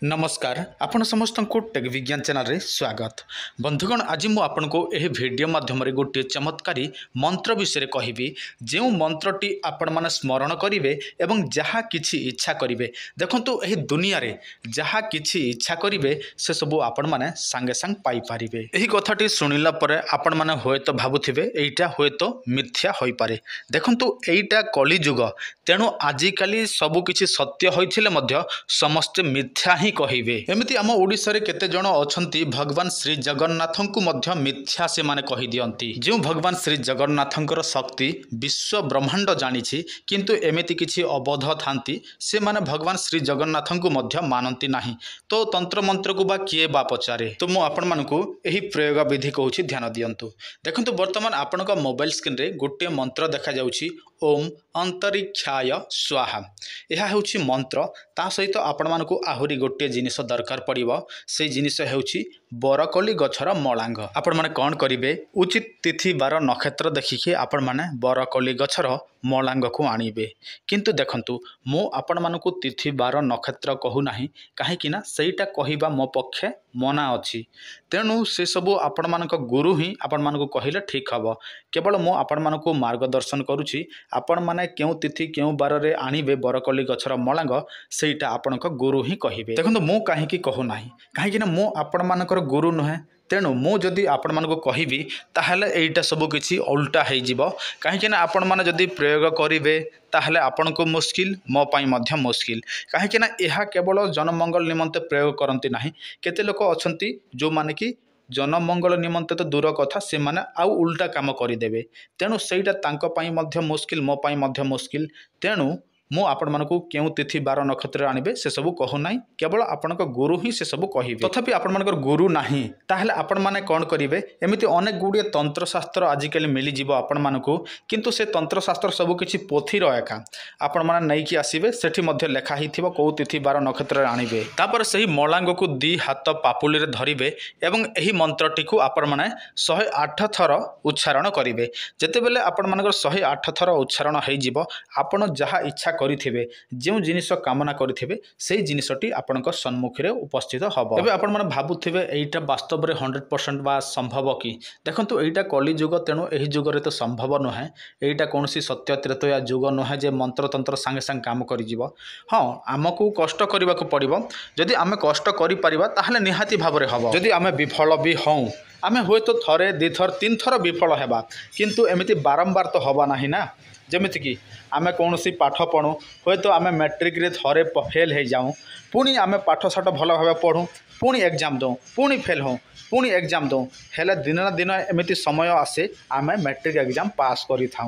नमस्कार आपण समस्त को टेक विज्ञान चैनल रे स्वागत। बंधुगण आज मु आपन को एही वीडियो माध्यम रे गोटे चमत्कारी मंत्र विषय कहबी जो मंत्रटी आपण माने स्मरण करिवे एवं जहा किछि इच्छा करिवे। देखंतु एही दुनिया रे जहा किछि इच्छा करिवे से सब आपण माने संगे संग पाई पारिवे। एही कथाटी सुनिला परे आपण माने होय तो भाबुथिबे एइटा होय तो मिथ्या होई पारे। देखंतु एइटा कली युग, तेणु आजिकाली सब किछि सत्य होइथिले मध्य समस्त मिथ्या ही कहिबे। एमिति आम ओडिसा रे केते जण अछंती भगवान श्री जगन्नाथंकु मध्य मिथ्या से माने कहि दियंती। जो भगवान श्री जगन्नाथंकर शक्ति विश्व ब्रह्मांड जानिछि किंतु एमिति किछि अबोध थांती से माने भगवान श्री जगन्नाथंकु मध्य मानंती नाही। तो तंत्र मंत्र को बा किए बा पचारे। तो मु आपण मानकु एही प्रयोग विधि कहूछि ध्यान दियंतु। देखंतु वर्तमान आपनक मोबाइल स्क्रीन रे गोटे मंत्र देखा जाउछि ओम अंतरिक्षाय स्वाहा। यह होछि मंत्र। ता सहित आपण मानकु आहुरी गोटे जिनिस दरकार पड़िबो। से जिनिस हेउछि बरकली गछर मलांग। आपण माने कोन करिवे, उचित तिथि बार नक्षत्र देखिके आपण माने बरकली गछर मलांग को आनिबे। किंतु देखंतु मो आपण मानकु तिथि बार नक्षत्र कहू नाही, काहे कि ना सेटा कहिबा मो पक्षे मना अछि। तेणु से सब आपण मानक गुरु ही आपण मानकु कहिले ठीक हबो। केवल मो आपण मानकु मार्गदर्शन करूछि। आपण माने केउ तिथि केउ बार रे आनिबे बरकली गछर मलांग सेटा आपणक गुरु ही कहिबे। देखंतु मो काहे कि कहू नाही, काहे कि ना मो आपण मानकर गुरु नहे। तेणु मु जदि आपण मानकु कहिबी ताहले एइटा सब किछि उल्टा हेइ जिवो। काहे कि ना आपण माने जदि प्रयोग करिवे ताहले आपण को मुश्किल, मो पाई मध्य मुश्किल। काहे कि ना एहा केवल जनमंगल निमंते प्रयोग करंती नाही। केते लोक अछंती जो माने कि जनमंगल निमंते तो दूर कथा से माने आउ उल्टा काम करिदेबे। तेणु सेइटा तांको पाई मध्य मुश्किल, मो पाई मध्य मुश्किल। तेणु मु आपण मानकु केउ तिथि बार नक्षत्र आनिबे से सब कहू नाही, केवल आपणक गुरु ही से सब कहिबे। तथापि आपण मानकर गुरु नाही ताहले आपण माने कोन करिवे, एमिति अनेक गुडिये तंत्र शास्त्र आजिकली मिली जिवो आपण मानकु। किंतु से तंत्र शास्त्र सब किछि पोथी रो एका आपण माने नै कि आसीबे, सेठी मध्य लेखा हिथिबो को तिथि बार नक्षत्र आनिबे। तापर सही मलांग को दी हाथ पापुली रे धरिबे एवं एही मंत्रटी को आपण माने 108 थर उच्चारण करिवे। जेतेबेले आपण मानकर 108 थर उच्चारण हेइ जिवो, आपण जहा इच्छा करिथिबे, जे जिनिस कामना करिथिबे सेही जिनिसटी आपणक सम्मुख रे उपस्थित हबो। एबे आपण माने भाबुथिबे एइटा वास्तव रे 100% बा संभव कि। देखंतु एइटा कली युग, तेणु एही युग रे तो संभव नहे। एइटा कोनोसी सत्य त्रेतया युग नहे जे मंत्र तंत्र संगे संग काम करि जिवो। हां, आमकु कष्ट करिबाकू पड़िबो। जदि आमे कष्ट करि परिबा ताहले निहाती भाबरे हबो। जदि आमे विफल भी हऊ, आमे होय तो थरे दि थर तीन थर विफल हेबा, किंतु एमिति बारंबार तो हबा नाही ना। जेमिति कि आमे कौनसी पाठ पढ़ू, होय तो आमे मैट्रिक रे थरे फेल हो जाऊँ, पुणी आमे पाठ साठ भल भाव पढ़ू, पुणी एग्जाम दो, पुणी फेल हो, पुणी एग्जाम दो, हेले दिन ना दिन एमिति समय आसे आमे मैट्रिक एग्जाम पास करि थाऊ।